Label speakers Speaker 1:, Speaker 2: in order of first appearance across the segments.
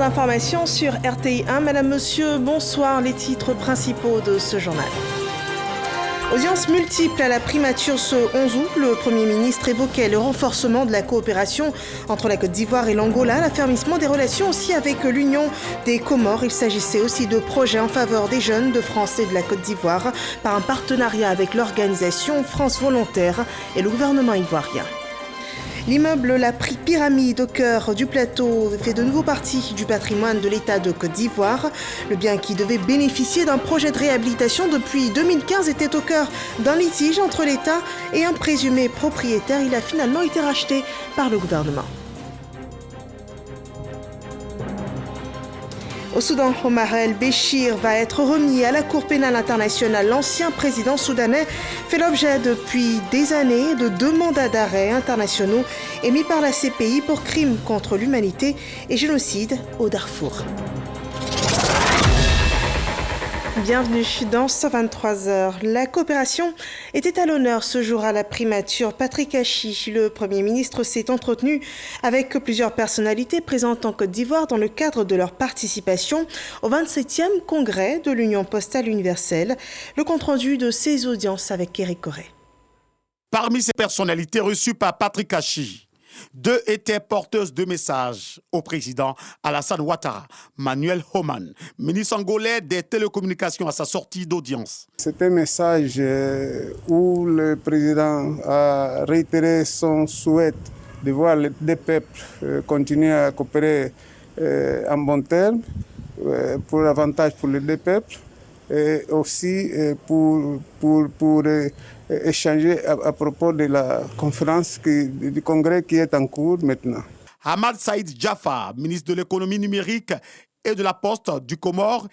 Speaker 1: d'information sur RTI 1. Madame, Monsieur, bonsoir. Les titres principaux de ce journal. Audience multiple à la primature ce 11 août. Le Premier ministre évoquait le renforcement de la coopération entre la Côte d'Ivoire et l'Angola, l'affermissement des relations aussi avec l'Union des Comores. Il s'agissait aussi de projets en faveur des jeunes de France et de la Côte d'Ivoire par un partenariat avec l'organisation France Volontaire et le gouvernement ivoirien. L'immeuble La Pyramide au cœur du plateau fait de nouveau partie du patrimoine de l'État de Côte d'Ivoire. Le bien qui devait bénéficier d'un projet de réhabilitation depuis 2015 était au cœur d'un litige entre l'État et un présumé propriétaire. Il a finalement été racheté par le gouvernement. Au Soudan, Omar el-Béchir va être remis à la Cour pénale internationale. L'ancien président soudanais fait l'objet depuis des années de 2 mandats d'arrêt internationaux émis par la CPI pour crimes contre l'humanité et génocide au Darfour. Bienvenue dans 123 heures. La coopération était à l'honneur ce jour à la primature. Patrick Hachi, le Premier ministre, s'est entretenu avec plusieurs personnalités présentes en Côte d'Ivoire dans le cadre de leur participation au 27e congrès de l'Union postale universelle. Le compte-rendu de ces audiences avec Éric Corré.
Speaker 2: Parmi ces personnalités reçues par Patrick Hachi, 2 étaient porteuses de messages au président Alassane Ouattara. Manuel Homan, ministre angolais des télécommunications à sa sortie d'audience.
Speaker 3: C'est un message où le président a réitéré son souhait de voir les 2 peuples continuer à coopérer en bon terme pour l'avantage pour les 2 peuples et aussi pour échanger à propos de la conférence du congrès qui est en cours maintenant.
Speaker 2: Hamad Saïd Jaffa, ministre de l'économie numérique et de la poste du Comore,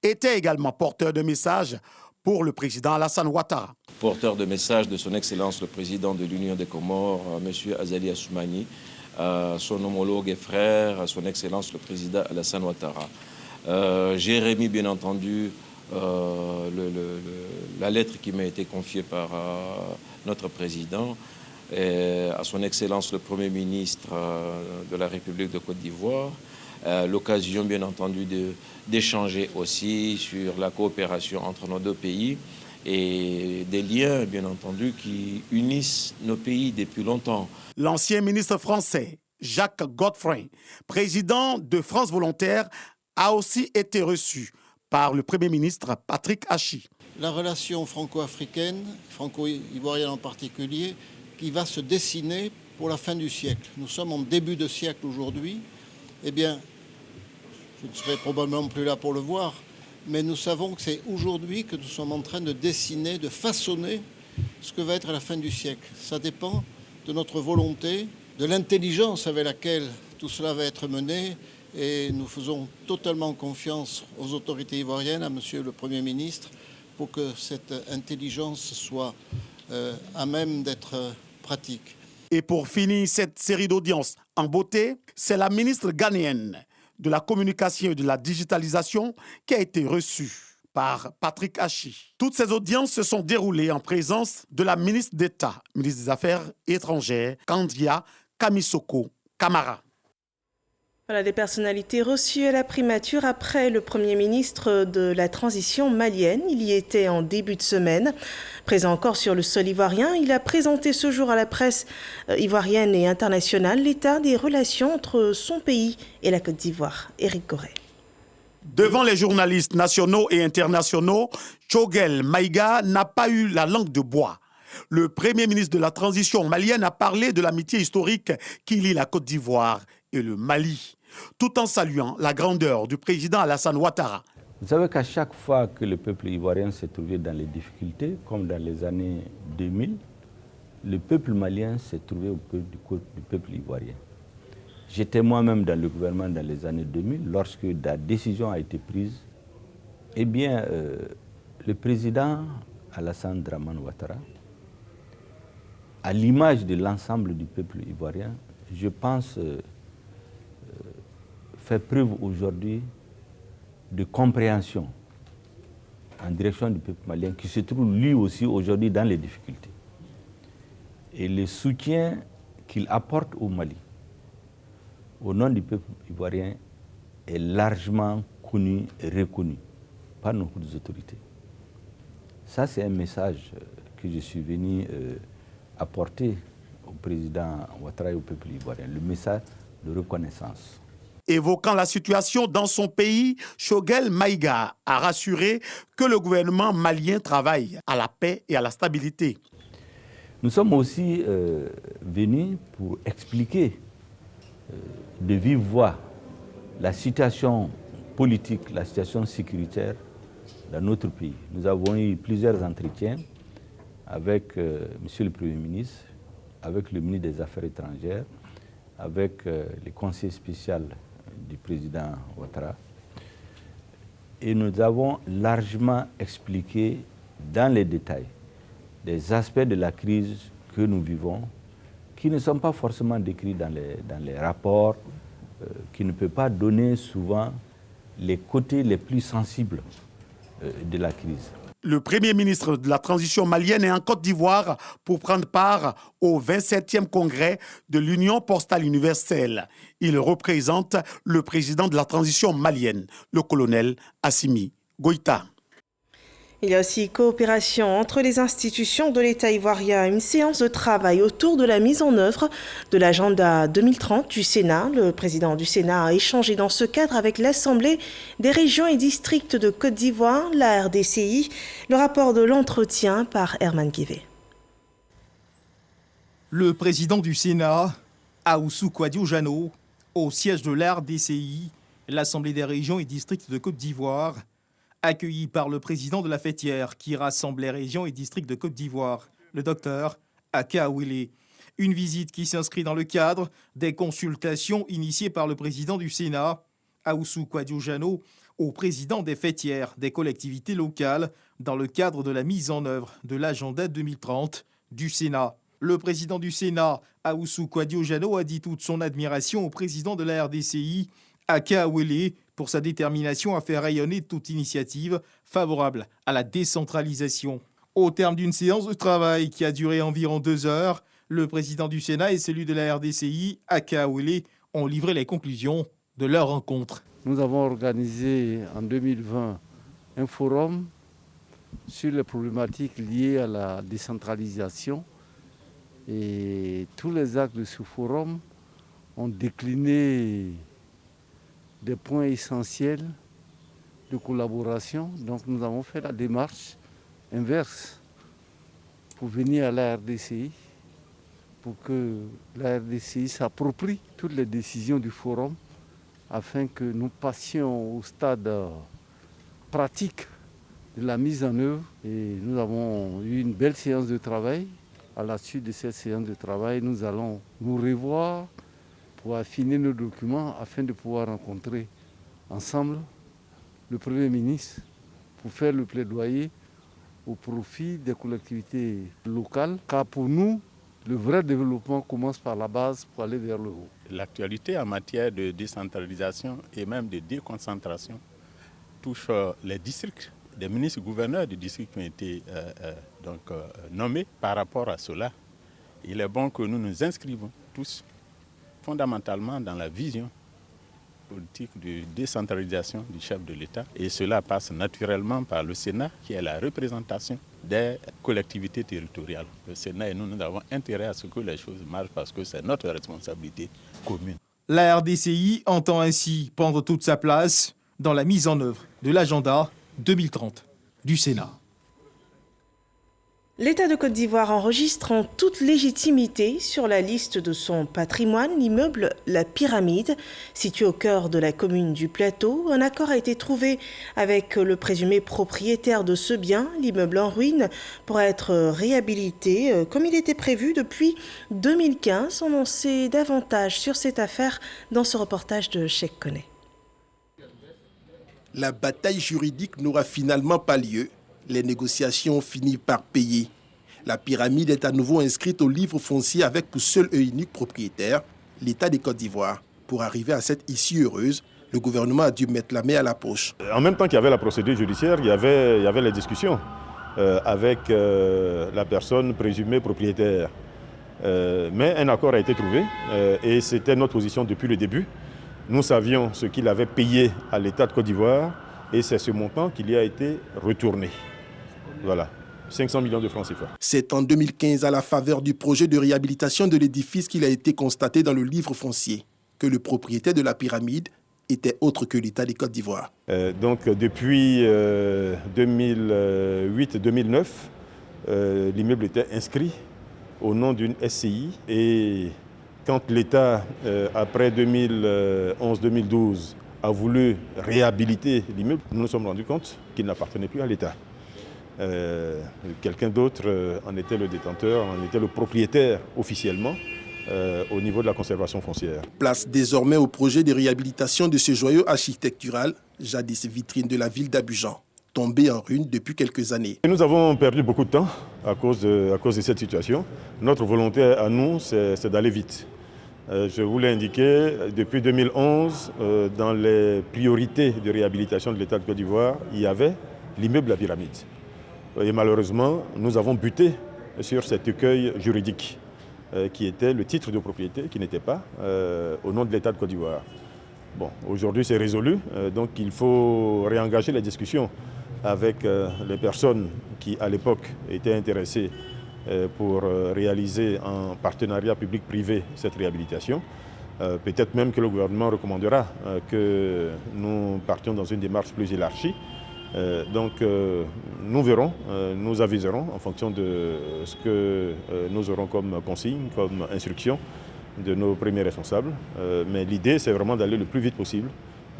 Speaker 2: était également porteur de messages pour le président Alassane Ouattara.
Speaker 4: Porteur de messages de son Excellence le président de l'Union des Comores, M. Azali Assoumani, son homologue et frère, son Excellence le président Alassane Ouattara. Jérémy, bien entendu, la lettre qui m'a été confiée par notre président et à son Excellence le Premier ministre de la République de Côte d'Ivoire. L'occasion, bien entendu, d'échanger aussi sur la coopération entre nos 2 pays et des liens, bien entendu, qui unissent nos pays depuis longtemps.
Speaker 2: L'ancien ministre français, Jacques Godfrey, président de France Volontaire, a aussi été reçu par le Premier ministre Patrick Hachi.
Speaker 5: La relation franco-africaine, franco-ivoirienne en particulier, qui va se dessiner pour la fin du siècle. Nous sommes en début de siècle aujourd'hui. Eh bien, je ne serai probablement plus là pour le voir, mais nous savons que c'est aujourd'hui que nous sommes en train de dessiner, de façonner ce que va être la fin du siècle. Ça dépend de notre volonté, de l'intelligence avec laquelle tout cela va être mené. Et nous faisons totalement confiance aux autorités ivoiriennes, à Monsieur le Premier ministre, pour que cette intelligence soit à même d'être pratique.
Speaker 2: Et pour finir cette série d'audiences en beauté, c'est la ministre ghanéenne de la communication et de la digitalisation qui a été reçue par Patrick Hachi. Toutes ces audiences se sont déroulées en présence de la ministre d'État, ministre des Affaires étrangères, Kandia Kamisoko Kamara.
Speaker 1: Voilà des personnalités reçues à la primature après le Premier ministre de la transition malienne. Il y était en début de semaine. Présent encore sur le sol ivoirien, il a présenté ce jour à la presse ivoirienne et internationale l'état des relations entre son pays et la Côte d'Ivoire. Éric Corré.
Speaker 2: Devant les journalistes nationaux et internationaux, Choguel Maïga n'a pas eu la langue de bois. Le Premier ministre de la transition malienne a parlé de l'amitié historique qui lie la Côte d'Ivoire et le Mali, tout en saluant la grandeur du président Alassane Ouattara.
Speaker 6: Vous savez qu'à chaque fois que le peuple ivoirien s'est trouvé dans les difficultés, comme dans les années 2000, le peuple malien s'est trouvé au côté du peuple ivoirien. J'étais moi-même dans le gouvernement dans les années 2000, lorsque la décision a été prise. Eh bien, le président Alassane Dramane Ouattara, à l'image de l'ensemble du peuple ivoirien, je pense fait preuve aujourd'hui de compréhension en direction du peuple malien qui se trouve lui aussi aujourd'hui dans les difficultés. Et le soutien qu'il apporte au Mali, au nom du peuple ivoirien, est largement connu et reconnu par nos autorités. Ça, c'est un message que je suis venu apporter au président Ouattara et au peuple ivoirien, le message de reconnaissance.
Speaker 2: Évoquant la situation dans son pays, Choguel Maïga a rassuré que le gouvernement malien travaille à la paix et à la stabilité.
Speaker 6: Nous sommes aussi venus pour expliquer de vive voix la situation politique, la situation sécuritaire dans notre pays. Nous avons eu plusieurs entretiens avec Monsieur le Premier ministre, avec le ministre des Affaires étrangères, avec les conseillers spéciaux du président Ouattara. Et nous avons largement expliqué dans les détails des aspects de la crise que nous vivons, qui ne sont pas forcément décrits dans les rapports, qui ne peuvent pas donner souvent les côtés les plus sensibles de la crise.
Speaker 2: Le Premier ministre de la transition malienne est en Côte d'Ivoire pour prendre part au 27e congrès de l'Union postale universelle. Il représente le président de la transition malienne, le colonel Assimi Goïta.
Speaker 1: Il y a aussi coopération entre les institutions de l'État ivoirien. Une séance de travail autour de la mise en œuvre de l'agenda 2030 du Sénat. Le président du Sénat a échangé dans ce cadre avec l'Assemblée des régions et districts de Côte d'Ivoire, la RDCI. Le rapport de l'entretien par Herman Guivet.
Speaker 7: Le président du Sénat, Ahoussou Kouadio-Jano, au siège de la RDCI, l'Assemblée des régions et districts de Côte d'Ivoire, accueilli par le président de la fêtière qui rassemble les régions et districts de Côte d'Ivoire, le docteur Aka Wele. Une visite qui s'inscrit dans le cadre des consultations initiées par le président du Sénat, Ahoussou Kouadio-Jano, au président des fêtières des collectivités locales dans le cadre de la mise en œuvre de l'agenda 2030 du Sénat. Le président du Sénat, Ahoussou Kouadio-Jano, a dit toute son admiration au président de la RDCI, Aka Wele, pour sa détermination à faire rayonner toute initiative favorable à la décentralisation. Au terme d'une séance de travail qui a duré environ 2 heures, le président du Sénat et celui de la RDCI, Aka Wele, ont livré les conclusions de leur rencontre.
Speaker 3: Nous avons organisé en 2020 un forum sur les problématiques liées à la décentralisation et tous les actes de ce forum ont décliné des points essentiels de collaboration. Donc nous avons fait la démarche inverse pour venir à la RDCI, pour que la RDCI s'approprie toutes les décisions du forum afin que nous passions au stade pratique de la mise en œuvre. Et nous avons eu une belle séance de travail. À la suite de cette séance de travail, nous allons nous revoir pour affiner nos documents afin de pouvoir rencontrer ensemble le Premier ministre pour faire le plaidoyer au profit des collectivités locales. Car pour nous, le vrai développement commence par la base pour aller vers le haut.
Speaker 8: L'actualité en matière de décentralisation et même de déconcentration touche les districts. Des ministres gouverneurs du district qui ont été nommés par rapport à cela. Il est bon que nous nous inscrivons tous fondamentalement dans la vision politique de décentralisation du chef de l'État. Et cela passe naturellement par le Sénat, qui est la représentation des collectivités territoriales. Le Sénat et nous avons intérêt à ce que les choses marchent parce que c'est notre responsabilité commune.
Speaker 7: La RDCI entend ainsi prendre toute sa place dans la mise en œuvre de l'agenda 2030 du Sénat.
Speaker 1: L'État de Côte d'Ivoire enregistre en toute légitimité sur la liste de son patrimoine l'immeuble La Pyramide, situé au cœur de la commune du Plateau. Un accord a été trouvé avec le présumé propriétaire de ce bien. L'immeuble en ruine pourra être réhabilité comme il était prévu depuis 2015. On en sait davantage sur cette affaire dans ce reportage de Cheikh Koné.
Speaker 9: La bataille juridique n'aura finalement pas lieu. Les négociations ont fini par payer. La pyramide est à nouveau inscrite au livre foncier avec pour seul et unique propriétaire l'État de Côte d'Ivoire. Pour arriver à cette issue heureuse, le gouvernement a dû mettre la main à la poche.
Speaker 10: En même temps qu'il y avait la procédure judiciaire, il y avait les discussions avec la personne présumée propriétaire. Mais un accord a été trouvé et c'était notre position depuis le début Nous savions ce qu'il avait payé à l'État de Côte d'Ivoire et c'est ce montant qui lui a été retourné. Voilà, 500 millions de francs CFA.
Speaker 9: C'est en 2015, à la faveur du projet de réhabilitation de l'édifice qu'il a été constaté dans le livre foncier que le propriétaire de la pyramide était autre que l'État de Côte d'Ivoire.
Speaker 10: Donc depuis 2008-2009, l'immeuble était inscrit au nom d'une SCI et quand l'État, après 2011-2012, a voulu réhabiliter l'immeuble, nous nous sommes rendus compte qu'il n'appartenait plus à l'État. Quelqu'un d'autre en était le détenteur, en était le propriétaire officiellement au niveau de la conservation foncière.
Speaker 9: Place désormais au projet de réhabilitation de ce joyau architectural, jadis vitrine de la ville d'Abidjan, tombé en ruine depuis quelques années.
Speaker 10: Nous avons perdu beaucoup de temps à cause de cette situation. Notre volonté à nous, c'est d'aller vite. Je vous l'ai indiqué, depuis 2011, dans les priorités de réhabilitation de l'État de Côte d'Ivoire, il y avait l'immeuble La Pyramide. Et malheureusement, nous avons buté sur cet écueil juridique qui était le titre de propriété, qui n'était pas au nom de l'État de Côte d'Ivoire. Bon, aujourd'hui c'est résolu, donc il faut réengager les discussions avec les personnes qui à l'époque étaient intéressées pour réaliser en partenariat public-privé cette réhabilitation. Peut-être même que le gouvernement recommandera que nous partions dans une démarche plus élargie. Donc nous verrons, nous aviserons en fonction de ce que nous aurons comme consigne, comme instruction de nos premiers responsables. Mais l'idée, c'est vraiment d'aller le plus vite possible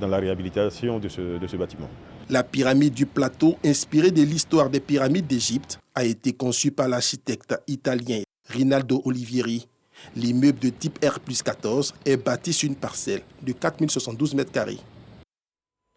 Speaker 10: dans la réhabilitation de ce bâtiment.
Speaker 9: La pyramide du plateau, inspirée de l'histoire des pyramides d'Égypte, a été conçue par l'architecte italien Rinaldo Olivieri. L'immeuble de type R+14 est bâti sur une parcelle de 4072 m².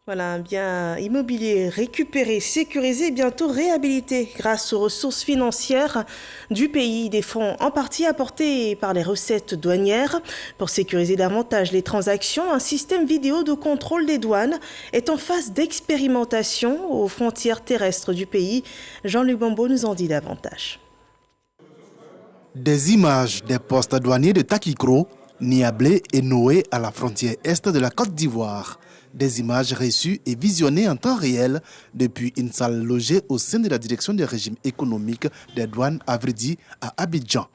Speaker 1: Voilà, un bien immobilier récupéré, sécurisé et bientôt réhabilité grâce aux ressources financières du pays. Des fonds en partie apportés par les recettes douanières. Pour sécuriser davantage les transactions, un système vidéo de contrôle des douanes est en phase d'expérimentation aux frontières terrestres du pays. Jean-Luc Bambo nous en dit davantage.
Speaker 11: Des images des postes douaniers de Takikro, Niablé et Noé à la frontière est de la Côte d'Ivoire. Des images reçues et visionnées en temps réel depuis une salle logée au sein de la direction du régime économique des douanes Avridi à Abidjan.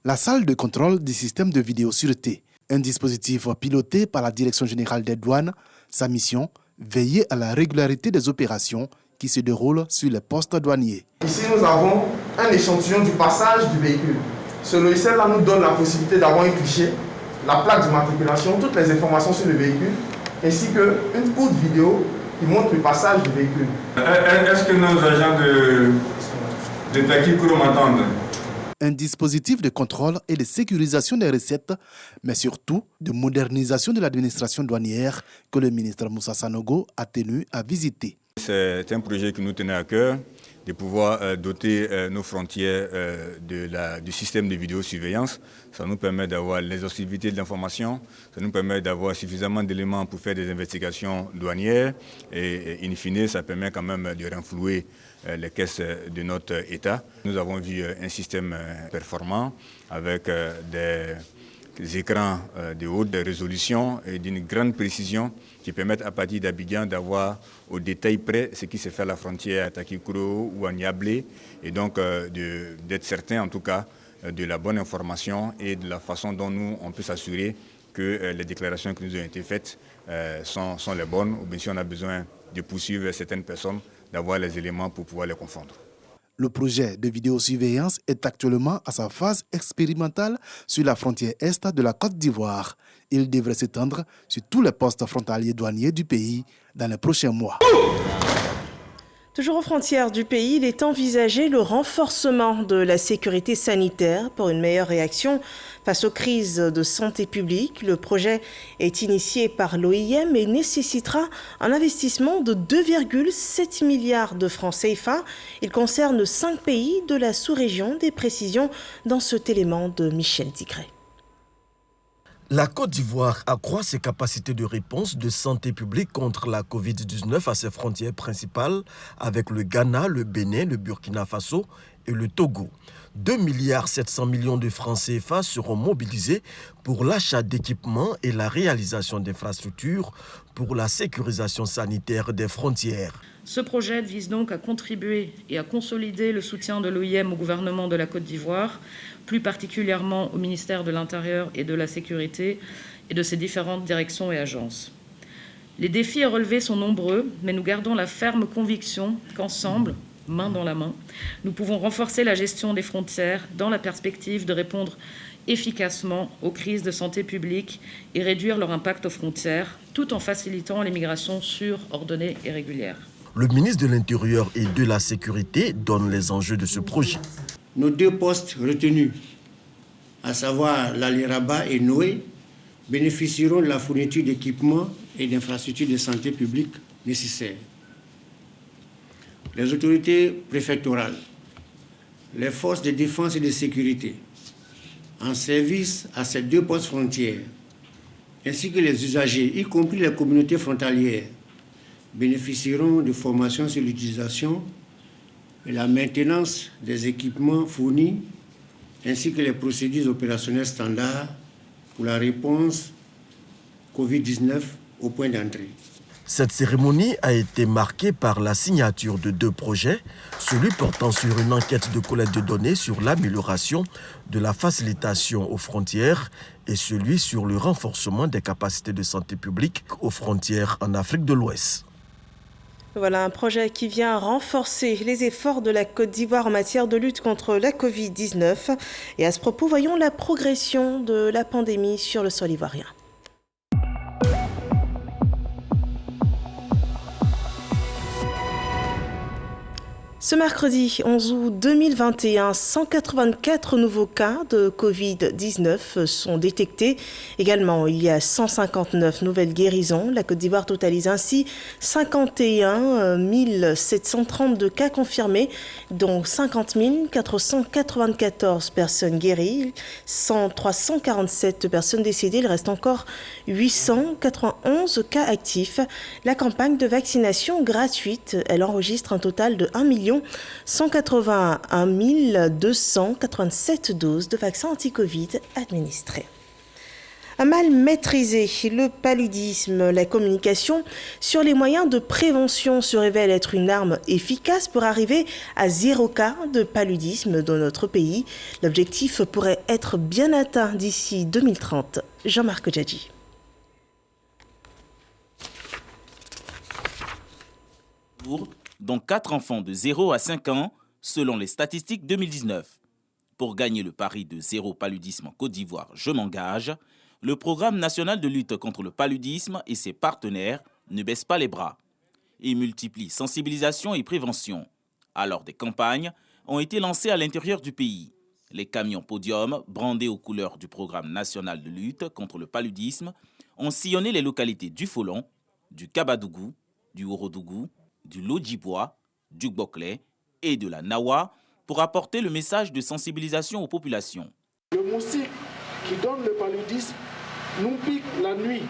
Speaker 11: La salle de contrôle du système de vidéosureté, un dispositif piloté par la direction générale des douanes. Sa mission, veiller à la régularité des opérations qui se déroulent sur les postes douaniers.
Speaker 12: Ici, nous avons un échantillon du passage du véhicule. Ce logiciel-là nous donne la possibilité d'avoir un cliché, la plaque d'immatriculation, toutes les informations sur le véhicule, ainsi qu'une courte vidéo qui montre le passage du véhicule.
Speaker 13: Est-ce que nos agents de Takikro m'entendent?
Speaker 11: Un dispositif de contrôle et de sécurisation des recettes, mais surtout de modernisation de l'administration douanière que le ministre Moussa Sanogo a tenu à visiter.
Speaker 13: C'est un projet qui nous tenait à cœur, de pouvoir doter nos frontières du système de vidéosurveillance. Ça nous permet d'avoir l'exhaustivité de l'information, ça nous permet d'avoir suffisamment d'éléments pour faire des investigations douanières et in fine, ça permet quand même de renflouer les caisses de notre État. Nous avons vu un système performant avec des écrans de haute résolution et d'une grande précision qui permettent à partir d'Abidjan d'avoir au détail près ce qui se fait à la frontière à Takikro ou à Niablé et donc d'être certain en tout cas de la bonne information et de la façon dont nous on peut s'assurer que les déclarations qui nous ont été faites sont les bonnes ou bien si on a besoin de poursuivre certaines personnes, d'avoir les éléments pour pouvoir les confondre.
Speaker 11: Le projet de vidéosurveillance est actuellement à sa phase expérimentale sur la frontière est de la Côte d'Ivoire. Il devrait s'étendre sur tous les postes frontaliers douaniers du pays dans les prochains mois.
Speaker 1: Toujours aux frontières du pays, il est envisagé le renforcement de la sécurité sanitaire pour une meilleure réaction face aux crises de santé publique. Le projet est initié par l'OIM et nécessitera un investissement de 2,7 milliards de francs CFA. Il concerne 5 pays de la sous-région. Des précisions dans cet élément de Michel Tigré.
Speaker 14: La Côte d'Ivoire accroît ses capacités de réponse de santé publique contre la Covid-19 à ses frontières principales avec le Ghana, le Bénin, le Burkina Faso et le Togo. 2,7 milliards de francs CFA seront mobilisés pour l'achat d'équipements et la réalisation d'infrastructures pour la sécurisation sanitaire des frontières.
Speaker 15: Ce projet vise donc à contribuer et à consolider le soutien de l'OIM au gouvernement de la Côte d'Ivoire, plus particulièrement au ministère de l'Intérieur et de la Sécurité et de ses différentes directions et agences. Les défis à relever sont nombreux, mais nous gardons la ferme conviction qu'ensemble, main dans la main, nous pouvons renforcer la gestion des frontières dans la perspective de répondre efficacement aux crises de santé publique et réduire leur impact aux frontières, tout en facilitant les migrations sûres, ordonnées et régulières.
Speaker 14: Le ministre de l'Intérieur et de la Sécurité donne les enjeux de ce projet.
Speaker 16: Nos deux postes retenus, à savoir l'Ali-Rabat et Noé, bénéficieront de la fourniture d'équipements et d'infrastructures de santé publique nécessaires. Les autorités préfectorales, les forces de défense et de sécurité, en service à ces deux postes frontières, ainsi que les usagers, y compris les communautés frontalières, bénéficieront de formations sur l'utilisation et la maintenance des équipements fournis, ainsi que les procédures opérationnelles standards pour la réponse Covid-19 au point d'entrée.
Speaker 14: Cette cérémonie a été marquée par la signature de deux projets, celui portant sur une enquête de collecte de données sur l'amélioration de la facilitation aux frontières et celui sur le renforcement des capacités de santé publique aux frontières en Afrique de l'Ouest.
Speaker 1: Voilà un projet qui vient renforcer les efforts de la Côte d'Ivoire en matière de lutte contre la Covid-19. Et à ce propos, voyons la progression de la pandémie sur le sol ivoirien. Ce mercredi 11 août 2021, 184 nouveaux cas de Covid-19 sont détectés. Également, il y a 159 nouvelles guérisons. La Côte d'Ivoire totalise ainsi 51 732 cas confirmés, dont 50 494 personnes guéries, 347 personnes décédées. Il reste encore 891 cas actifs. La campagne de vaccination gratuite, elle enregistre un total de 181 287 doses de vaccins anti-Covid administrées. À mal maîtriser le paludisme, la communication sur les moyens de prévention se révèle être une arme efficace pour arriver à 0 cas de paludisme dans notre pays. L'objectif pourrait être bien atteint d'ici 2030. Jean-Marc Djadji.
Speaker 17: Dont 4 enfants de 0 à 5 ans, selon les statistiques 2019. Pour gagner le pari de zéro paludisme en Côte d'Ivoire, je m'engage, le programme national de lutte contre le paludisme et ses partenaires ne baissent pas les bras. Ils multiplient sensibilisation et prévention. Alors des campagnes ont été lancées à l'intérieur du pays. Les camions podium, brandés aux couleurs du programme national de lutte contre le paludisme, ont sillonné les localités du Folon, du Kabadougou, du Horodougou, du Lodjibois, du Gbokle et de la Nawa pour apporter le message de sensibilisation aux populations.
Speaker 18: Le moustique qui donne le paludisme nous pique la nuit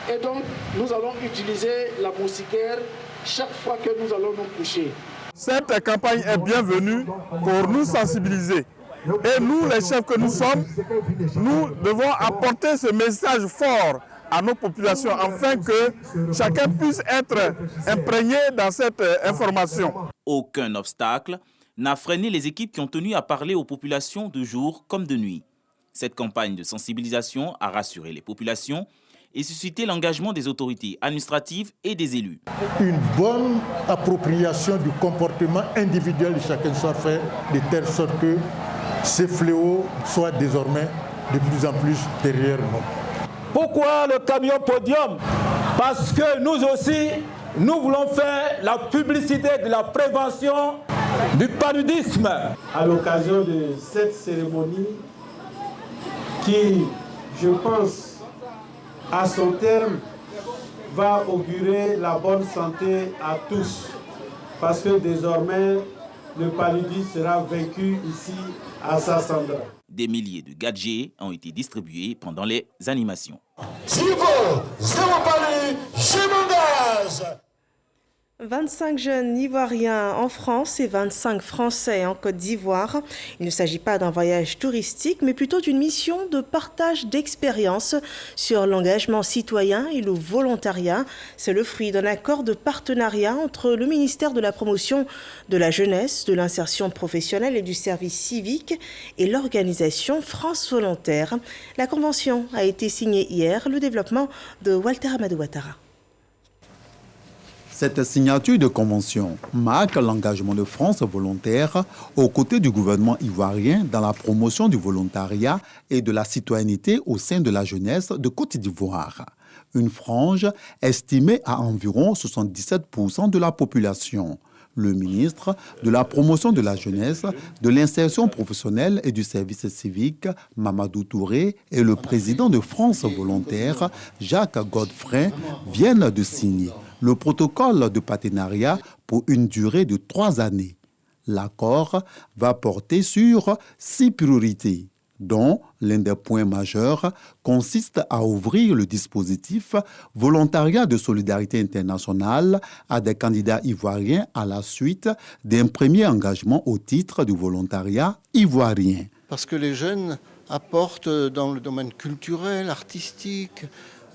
Speaker 18: et donc nous allons utiliser la moustiquaire chaque fois que nous allons nous coucher.
Speaker 19: Cette campagne est bienvenue pour nous sensibiliser. Et nous, les chefs que nous sommes, nous devons apporter ce message fort à nos populations afin que chacun puisse être imprégné dans cette information.
Speaker 17: Aucun obstacle n'a freiné les équipes qui ont tenu à parler aux populations de jour comme de nuit. Cette campagne de sensibilisation a rassuré les populations et suscité l'engagement des autorités administratives et des élus.
Speaker 20: Une bonne appropriation du comportement individuel de chacun soit fait de telle sorte que ces fléaux soient désormais de plus en plus derrière nous.
Speaker 21: Pourquoi le camion podium? Parce que nous aussi, nous voulons faire la publicité de la prévention du paludisme.
Speaker 22: À l'occasion de cette cérémonie qui, je pense, à son terme, va augurer la bonne santé à tous. Parce que désormais, le paludisme sera vaincu ici à Sassandra.
Speaker 17: Des milliers de gadgets ont été distribués pendant les animations.
Speaker 18: Tivo, zéro palu, je m'engage.
Speaker 1: 25 jeunes Ivoiriens en France et 25 Français en Côte d'Ivoire. Il ne s'agit pas d'un voyage touristique, mais plutôt d'une mission de partage d'expériences sur l'engagement citoyen et le volontariat. C'est le fruit d'un accord de partenariat entre le ministère de la Promotion de la Jeunesse, de l'Insertion professionnelle et du Service civique et l'organisation France Volontaire. La convention a été signée hier, le développement de Walter Amadou Ouattara.
Speaker 4: Cette signature de convention marque l'engagement de France Volontaire aux côtés du gouvernement ivoirien dans la promotion du volontariat et de la citoyenneté au sein de la jeunesse de Côte d'Ivoire. Une frange estimée à environ 77% de la population. Le ministre de la Promotion de la Jeunesse, de l'Insertion professionnelle et du Service civique, Mamadou Touré, et le président de France Volontaire, Jacques Godfrey, viennent de signer le protocole de partenariat pour une durée de 3 années. L'accord va porter sur 6 priorités, dont l'un des points majeurs consiste à ouvrir le dispositif volontariat de solidarité internationale à des candidats ivoiriens à la suite d'un premier engagement au titre du volontariat ivoirien.
Speaker 5: Parce que les jeunes apportent dans le domaine culturel, artistique,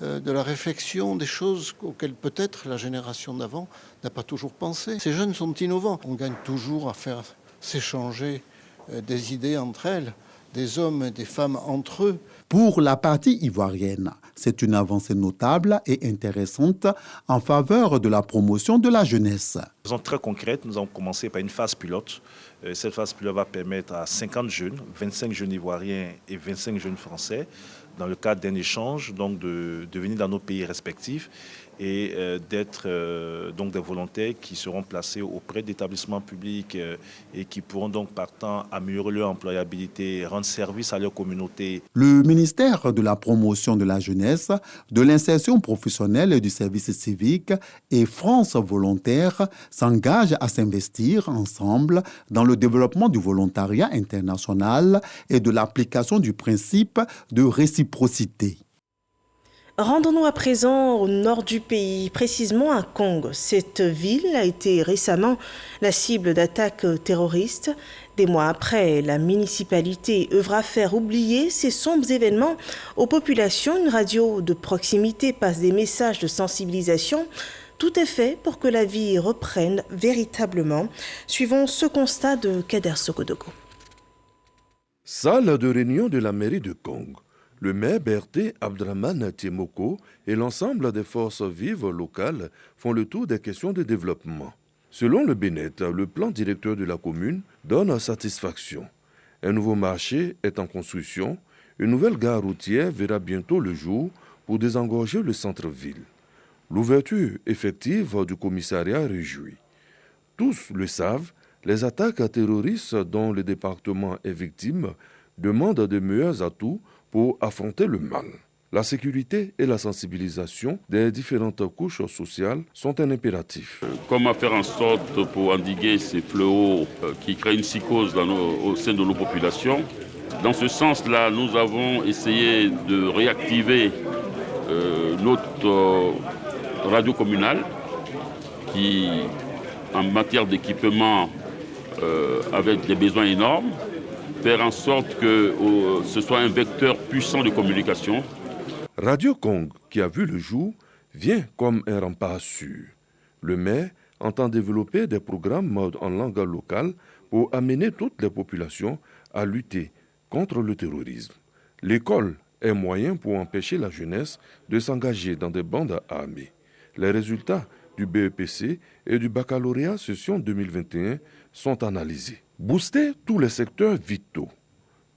Speaker 5: de la réflexion, des choses auxquelles peut-être la génération d'avant n'a pas toujours pensé. Ces jeunes sont innovants. On gagne toujours à faire s'échanger des idées entre elles, des hommes et des femmes entre eux.
Speaker 4: Pour la partie ivoirienne, c'est une avancée notable et intéressante en faveur de la promotion de la jeunesse.
Speaker 23: De façon très concrète, nous avons commencé par une phase pilote. Cette phase pilote va permettre à 50 jeunes, 25 jeunes ivoiriens et 25 jeunes français, dans le cadre d'un échange, donc de venir dans nos pays respectifs et d'être donc des volontaires qui seront placés auprès d'établissements publics et qui pourront donc partant améliorer leur employabilité, rendre service à leur communauté.
Speaker 4: Le ministère de la Promotion de la Jeunesse, de l'Insertion professionnelle et du Service civique et France Volontaire s'engagent à s'investir ensemble dans le développement du volontariat international et de l'application du principe de réciprocité.
Speaker 1: Rendons-nous à présent au nord du pays, précisément à Kong. Cette ville a été récemment la cible d'attaques terroristes. Des mois après, la municipalité œuvre à faire oublier ces sombres événements aux populations. Une radio de proximité passe des messages de sensibilisation. Tout est fait pour que la vie reprenne véritablement. Suivons ce constat de Kader Sokodogo.
Speaker 24: Salle de réunion de la mairie de Kong. Le maire Berté Abdraman Tiemoko et l'ensemble des forces vives locales font le tour des questions de développement. Selon le Bénet, le plan directeur de la commune donne satisfaction. Un nouveau marché est en construction. Une nouvelle gare routière verra bientôt le jour pour désengorger le centre-ville. L'ouverture effective du commissariat réjouit. Tous le savent, les attaques terroristes dont le département est victime demandent de meilleurs atouts pour affronter le mal. La sécurité et la sensibilisation des différentes couches sociales sont un impératif.
Speaker 25: Comment faire en sorte pour endiguer ces fléaux qui créent une psychose au sein de nos populations. Dans ce sens-là, nous avons essayé de réactiver notre radio communale qui, en matière d'équipement, avait des besoins énormes. Faire en sorte que ce soit un vecteur puissant de communication.
Speaker 24: Radio Kong, qui a vu le jour, vient comme un rempart sûr. Le maire entend développer des programmes en langue locale pour amener toutes les populations à lutter contre le terrorisme. L'école est un moyen pour empêcher la jeunesse de s'engager dans des bandes armées. Les résultats du BEPC et du baccalauréat session 2021 sont analysés. Booster tous les secteurs vitaux.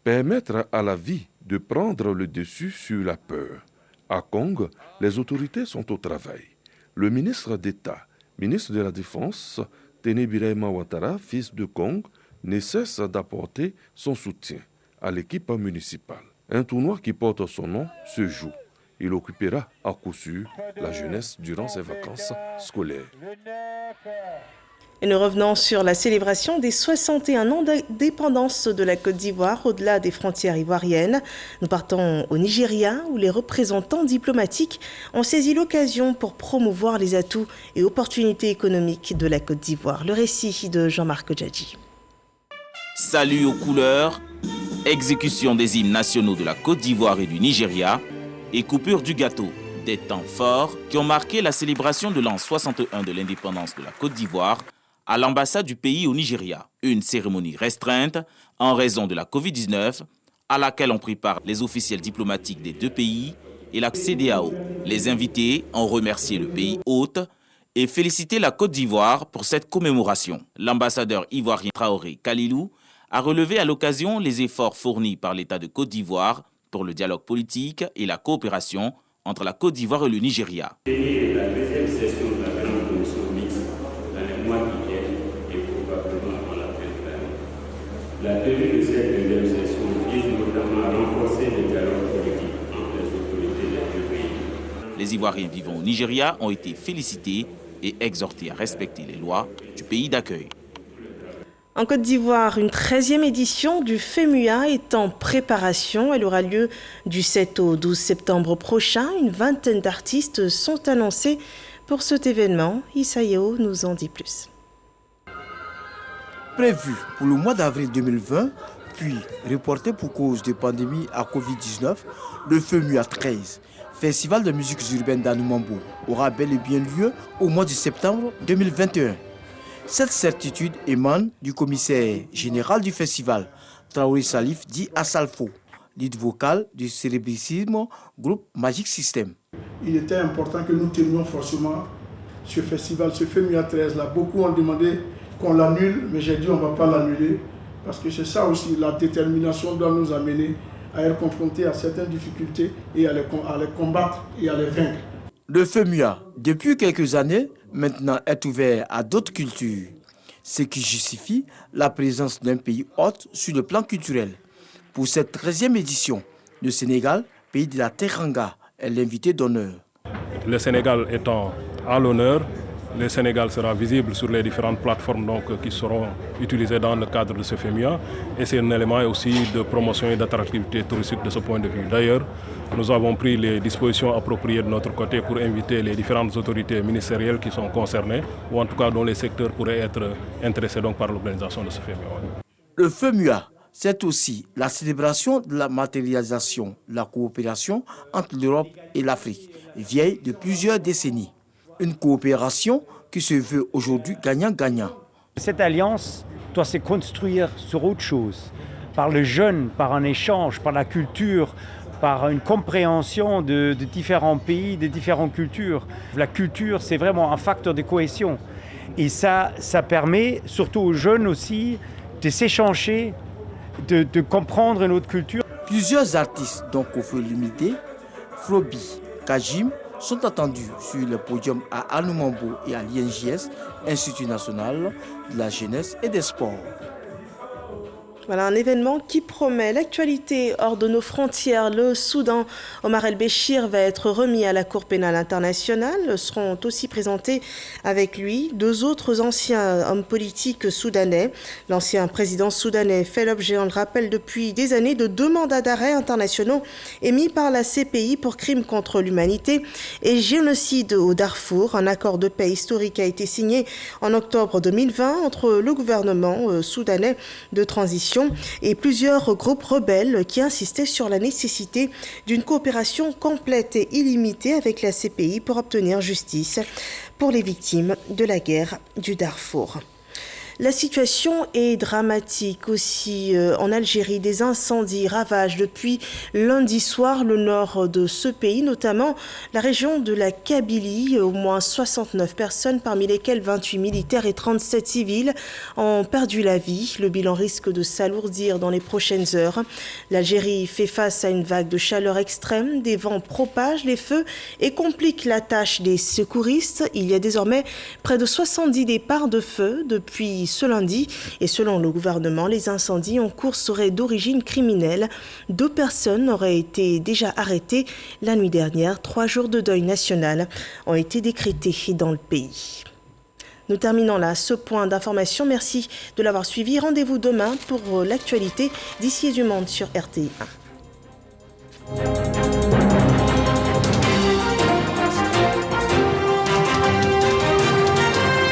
Speaker 24: Permettre à la vie de prendre le dessus sur la peur. À Kong, les autorités sont au travail. Le ministre d'État, ministre de la Défense, Téné Birahima Ouattara, fils de Kong, ne cesse d'apporter son soutien à l'équipe municipale. Un tournoi qui porte son nom se joue. Il occupera à coup sûr la jeunesse durant ses vacances scolaires.
Speaker 1: Et nous revenons sur la célébration des 61 ans d'indépendance de la Côte d'Ivoire au-delà des frontières ivoiriennes. Nous partons au Nigeria où les représentants diplomatiques ont saisi l'occasion pour promouvoir les atouts et opportunités économiques de la Côte d'Ivoire. Le récit de Jean-Marc Djadji.
Speaker 17: Salut aux couleurs, exécution des hymnes nationaux de la Côte d'Ivoire et du Nigeria et coupure du gâteau. Des temps forts qui ont marqué la célébration de l'an 61 de l'indépendance de la Côte d'Ivoire à l'ambassade du pays au Nigeria. Une cérémonie restreinte en raison de la Covid-19 à laquelle ont pris part les officiels diplomatiques des deux pays et la CEDEAO. Les invités ont remercié le pays hôte et félicité la Côte d'Ivoire pour cette commémoration. L'ambassadeur ivoirien Traoré Kalilou a relevé à l'occasion les efforts fournis par l'État de Côte d'Ivoire pour le dialogue politique et la coopération entre la Côte d'Ivoire et le Nigeria.
Speaker 2: La deuxième session de la grande commission mixte dans les mois qui viennent et probablement avant la fin de l'année. La tenue de cette deuxième session vise notamment à renforcer le dialogue politique entre les autorités des deux pays.
Speaker 17: Les Ivoiriens vivant au Nigeria ont été félicités et exhortés à respecter les lois du pays d'accueil.
Speaker 1: En Côte d'Ivoire, une 13e édition du FEMUA est en préparation. Elle aura lieu du 7 au 12 septembre prochain. Une vingtaine d'artistes sont annoncés pour cet événement. Issa Yeo nous en dit plus.
Speaker 3: Prévu pour le mois d'avril 2020, puis reporté pour cause de pandémie à Covid-19, le FEMUA 13, Festival de musique urbaine d'Anoumambo, aura bel et bien lieu au mois de septembre 2021. Cette certitude émane du commissaire général du festival, Traoré Salif dit Assalfo, lead vocal du cérébricisme groupe Magic System.
Speaker 18: Il était important que nous tenions forcément ce festival, ce FEMUA 13 là. Beaucoup ont demandé qu'on l'annule, mais j'ai dit on ne va pas l'annuler parce que c'est ça aussi, la détermination doit nous amener à être confrontés à certaines difficultés et à les combattre et à les vaincre.
Speaker 3: Le FEMUA, depuis quelques années, maintenant est ouvert à d'autres cultures, ce qui justifie la présence d'un pays hôte sur le plan culturel. Pour cette 13e édition, le Sénégal, pays de la Teranga, est l'invité d'honneur.
Speaker 6: Le Sénégal étant à l'honneur, le Sénégal sera visible sur les différentes plateformes qui seront utilisées dans le cadre de ce FEMUA. Et c'est un élément aussi de promotion et d'attractivité touristique de ce point de vue. D'ailleurs, nous avons pris les dispositions appropriées de notre côté pour inviter les différentes autorités ministérielles qui sont concernées, ou en tout cas dont les secteurs pourraient être intéressés par l'organisation de ce FEMUA.
Speaker 3: Le FEMUA, c'est aussi la célébration de la matérialisation, la coopération entre l'Europe et l'Afrique, vieille de plusieurs décennies. Une coopération qui se veut aujourd'hui gagnant-gagnant.
Speaker 7: Cette alliance doit se construire sur autre chose, par le jeune, par un échange, par la culture, par une compréhension de différents pays, de différentes cultures. La culture, c'est vraiment un facteur de cohésion. Et ça permet, surtout aux jeunes aussi, de s'échanger, de comprendre une autre culture.
Speaker 3: Plusieurs artistes, dont Kofi Lumide, Flobi, Kajim, sont attendus sur le podium à Anoumambo et à l'INJS, Institut national de la jeunesse et des sports.
Speaker 1: Voilà un événement qui promet l'actualité hors de nos frontières. Le Soudan, Omar El-Béchir va être remis à la Cour pénale internationale. Seront aussi présentés avec lui deux autres anciens hommes politiques soudanais. L'ancien président soudanais fait l'objet, on le rappelle, depuis des années de deux mandats d'arrêt internationaux émis par la CPI pour crimes contre l'humanité et génocide au Darfour. Un accord de paix historique a été signé en octobre 2020 entre le gouvernement soudanais de transition et plusieurs groupes rebelles qui insistaient sur la nécessité d'une coopération complète et illimitée avec la CPI pour obtenir justice pour les victimes de la guerre du Darfour. La situation est dramatique aussi en Algérie. Des incendies ravagent depuis lundi soir le nord de ce pays, notamment la région de la Kabylie. Au moins 69 personnes, parmi lesquelles 28 militaires et 37 civils, ont perdu la vie. Le bilan risque de s'alourdir dans les prochaines heures. L'Algérie fait face à une vague de chaleur extrême. Des vents propagent les feux et compliquent la tâche des secouristes. Il y a désormais près de 70 départs de feu depuis ce lundi. Et selon le gouvernement, les incendies en cours seraient d'origine criminelle. 2 personnes auraient été déjà arrêtées la nuit dernière. 3 jours de deuil national ont été décrétés dans le pays. Nous terminons là ce point d'information. Merci de l'avoir suivi. Rendez-vous demain pour l'actualité d'ici et du monde sur RTI 1.